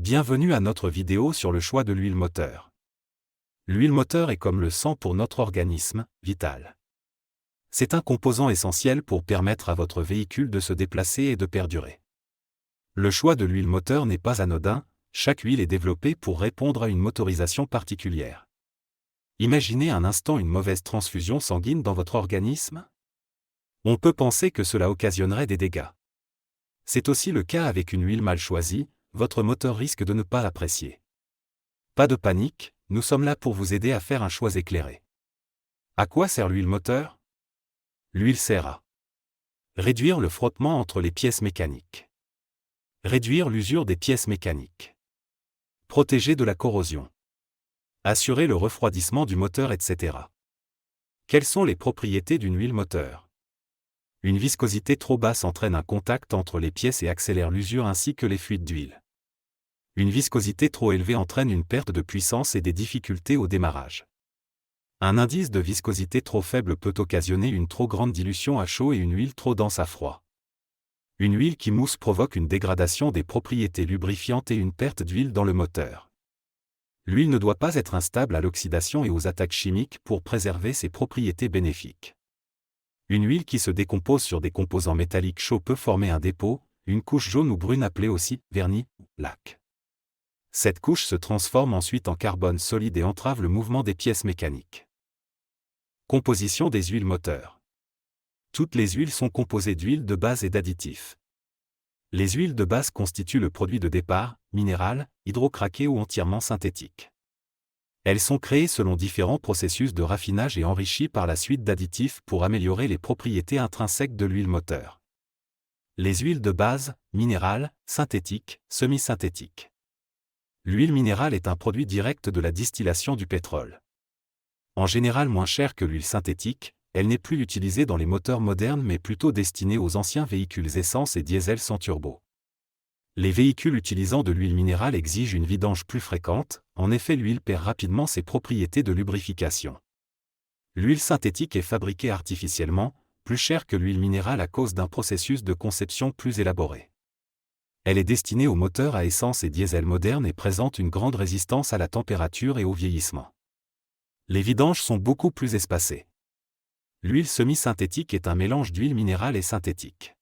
Bienvenue à notre vidéo sur le choix de l'huile moteur. L'huile moteur est comme le sang pour notre organisme, vital. C'est un composant essentiel pour permettre à votre véhicule de se déplacer et de perdurer. Le choix de l'huile moteur n'est pas anodin, chaque huile est développée pour répondre à une motorisation particulière. Imaginez un instant une mauvaise transfusion sanguine dans votre organisme. On peut penser que cela occasionnerait des dégâts. C'est aussi le cas avec une huile mal choisie, votre moteur risque de ne pas l'apprécier. Pas de panique, nous sommes là pour vous aider à faire un choix éclairé. À quoi sert l'huile moteur? L'huile sert à réduire le frottement entre les pièces mécaniques, réduire l'usure des pièces mécaniques, protéger de la corrosion, assurer le refroidissement du moteur, etc. Quelles sont les propriétés d'une huile moteur? Une viscosité trop basse entraîne un contact entre les pièces et accélère l'usure ainsi que les fuites d'huile. Une viscosité trop élevée entraîne une perte de puissance et des difficultés au démarrage. Un indice de viscosité trop faible peut occasionner une trop grande dilution à chaud et une huile trop dense à froid. Une huile qui mousse provoque une dégradation des propriétés lubrifiantes et une perte d'huile dans le moteur. L'huile ne doit pas être instable à l'oxydation et aux attaques chimiques pour préserver ses propriétés bénéfiques. Une huile qui se décompose sur des composants métalliques chauds peut former un dépôt, une couche jaune ou brune appelée aussi vernis ou laque. Cette couche se transforme ensuite en carbone solide et entrave le mouvement des pièces mécaniques. Composition des huiles moteurs. Toutes les huiles sont composées d'huiles de base et d'additifs. Les huiles de base constituent le produit de départ, minéral, hydrocraqué ou entièrement synthétique. Elles sont créées selon différents processus de raffinage et enrichies par la suite d'additifs pour améliorer les propriétés intrinsèques de l'huile moteur. Les huiles de base, minérales, synthétiques, semi-synthétiques. L'huile minérale est un produit direct de la distillation du pétrole. En général moins chère que l'huile synthétique, elle n'est plus utilisée dans les moteurs modernes mais plutôt destinée aux anciens véhicules essence et diesel sans turbo. Les véhicules utilisant de l'huile minérale exigent une vidange plus fréquente, en effet l'huile perd rapidement ses propriétés de lubrification. L'huile synthétique est fabriquée artificiellement, plus chère que l'huile minérale à cause d'un processus de conception plus élaboré. Elle est destinée aux moteurs à essence et diesel modernes et présente une grande résistance à la température et au vieillissement. Les vidanges sont beaucoup plus espacées. L'huile semi-synthétique est un mélange d'huile minérale et synthétique.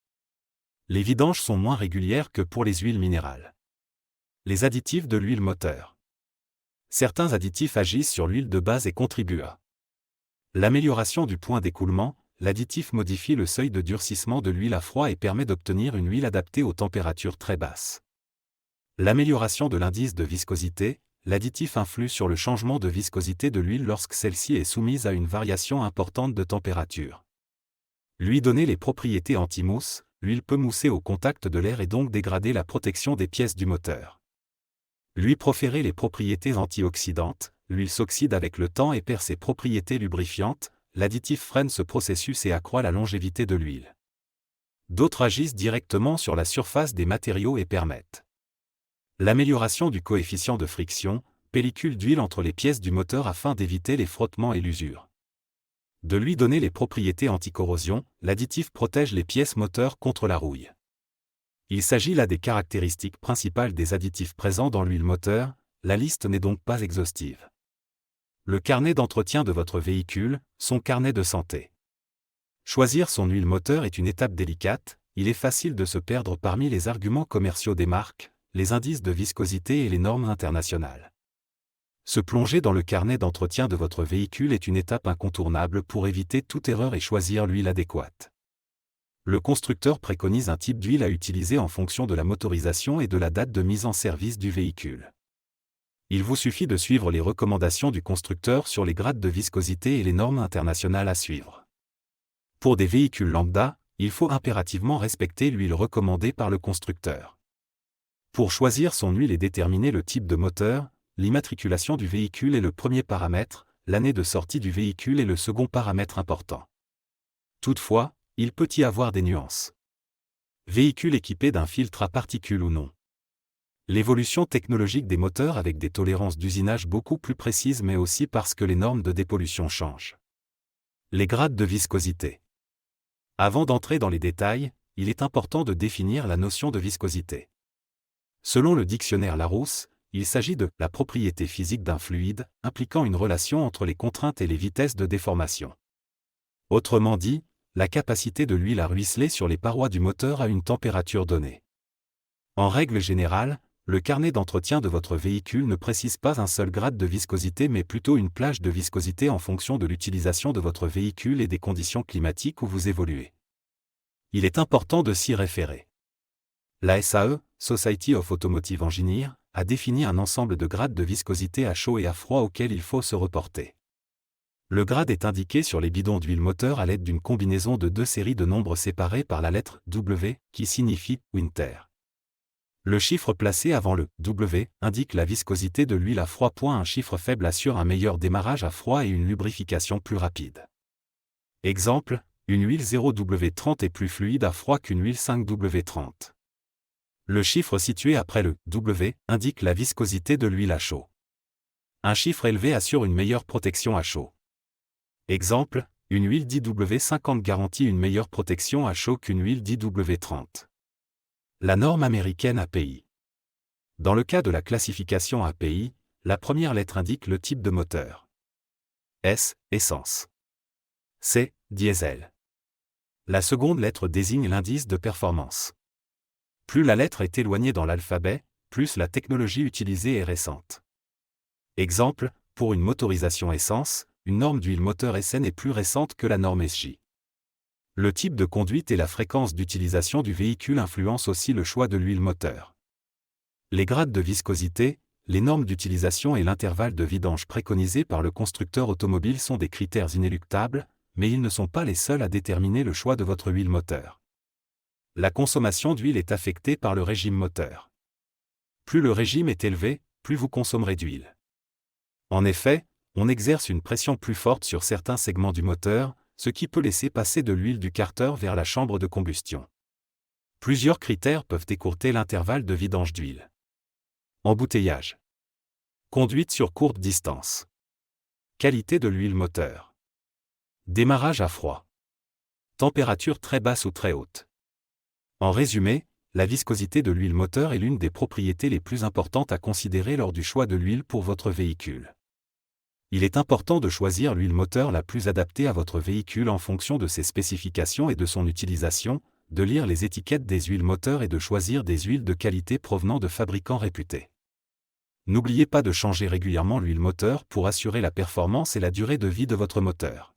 Les vidanges sont moins régulières que pour les huiles minérales. Les additifs de l'huile moteur. Certains additifs agissent sur l'huile de base et contribuent à l'amélioration du point d'écoulement. L'additif modifie le seuil de durcissement de l'huile à froid et permet d'obtenir une huile adaptée aux températures très basses. L'amélioration de l'indice de viscosité. L'additif influe sur le changement de viscosité de l'huile lorsque celle-ci est soumise à une variation importante de température. Lui donner les propriétés anti-mousse, l'huile peut mousser au contact de l'air et donc dégrader la protection des pièces du moteur. Lui proférer les propriétés antioxydantes, l'huile s'oxyde avec le temps et perd ses propriétés lubrifiantes. L'additif freine ce processus et accroît la longévité de l'huile. D'autres agissent directement sur la surface des matériaux et permettent l'amélioration du coefficient de friction, pellicule d'huile entre les pièces du moteur afin d'éviter les frottements et l'usure. De lui donner les propriétés anticorrosion, l'additif protège les pièces moteurs contre la rouille. Il s'agit là des caractéristiques principales des additifs présents dans l'huile moteur, la liste n'est donc pas exhaustive. Le carnet d'entretien de votre véhicule, son carnet de santé. Choisir son huile moteur est une étape délicate, il est facile de se perdre parmi les arguments commerciaux des marques, les indices de viscosité et les normes internationales. Se plonger dans le carnet d'entretien de votre véhicule est une étape incontournable pour éviter toute erreur et choisir l'huile adéquate. Le constructeur préconise un type d'huile à utiliser en fonction de la motorisation et de la date de mise en service du véhicule. Il vous suffit de suivre les recommandations du constructeur sur les grades de viscosité et les normes internationales à suivre. Pour des véhicules lambda, il faut impérativement respecter l'huile recommandée par le constructeur. Pour choisir son huile et déterminer le type de moteur, l'immatriculation du véhicule est le premier paramètre, l'année de sortie du véhicule est le second paramètre important. Toutefois, il peut y avoir des nuances. Véhicule équipé d'un filtre à particules ou non. L'évolution technologique des moteurs avec des tolérances d'usinage beaucoup plus précises mais aussi parce que les normes de dépollution changent. Les grades de viscosité. Avant d'entrer dans les détails, il est important de définir la notion de viscosité. Selon le dictionnaire Larousse, il s'agit de la propriété physique d'un fluide, impliquant une relation entre les contraintes et les vitesses de déformation. Autrement dit, la capacité de l'huile à ruisseler sur les parois du moteur à une température donnée. En règle générale, le carnet d'entretien de votre véhicule ne précise pas un seul grade de viscosité mais plutôt une plage de viscosité en fonction de l'utilisation de votre véhicule et des conditions climatiques où vous évoluez. Il est important de s'y référer. La SAE, Society of Automotive Engineers, a défini un ensemble de grades de viscosité à chaud et à froid auxquels il faut se reporter. Le grade est indiqué sur les bidons d'huile moteur à l'aide d'une combinaison de deux séries de nombres séparés par la lettre W, qui signifie « winter ». Le chiffre placé avant le W indique la viscosité de l'huile à froid. Un chiffre faible assure un meilleur démarrage à froid et une lubrification plus rapide. Exemple, une huile 0W30 est plus fluide à froid qu'une huile 5W30. Le chiffre situé après le W indique la viscosité de l'huile à chaud. Un chiffre élevé assure une meilleure protection à chaud. Exemple, une huile 10W50 garantit une meilleure protection à chaud qu'une huile 10W30. La norme américaine API. Dans le cas de la classification API, la première lettre indique le type de moteur. S, essence. C, diesel. La seconde lettre désigne l'indice de performance. Plus la lettre est éloignée dans l'alphabet, plus la technologie utilisée est récente. Exemple, pour une motorisation essence, une norme d'huile moteur SN est plus récente que la norme SJ. Le type de conduite et la fréquence d'utilisation du véhicule influencent aussi le choix de l'huile moteur. Les grades de viscosité, les normes d'utilisation et l'intervalle de vidange préconisés par le constructeur automobile sont des critères inéluctables, mais ils ne sont pas les seuls à déterminer le choix de votre huile moteur. La consommation d'huile est affectée par le régime moteur. Plus le régime est élevé, plus vous consommerez d'huile. En effet, on exerce une pression plus forte sur certains segments du moteur, ce qui peut laisser passer de l'huile du carter vers la chambre de combustion. Plusieurs critères peuvent écourter l'intervalle de vidange d'huile. Embouteillage. Conduite sur courte distance. Qualité de l'huile moteur. Démarrage à froid. Température très basse ou très haute. En résumé, la viscosité de l'huile moteur est l'une des propriétés les plus importantes à considérer lors du choix de l'huile pour votre véhicule. Il est important de choisir l'huile moteur la plus adaptée à votre véhicule en fonction de ses spécifications et de son utilisation, de lire les étiquettes des huiles moteurs et de choisir des huiles de qualité provenant de fabricants réputés. N'oubliez pas de changer régulièrement l'huile moteur pour assurer la performance et la durée de vie de votre moteur.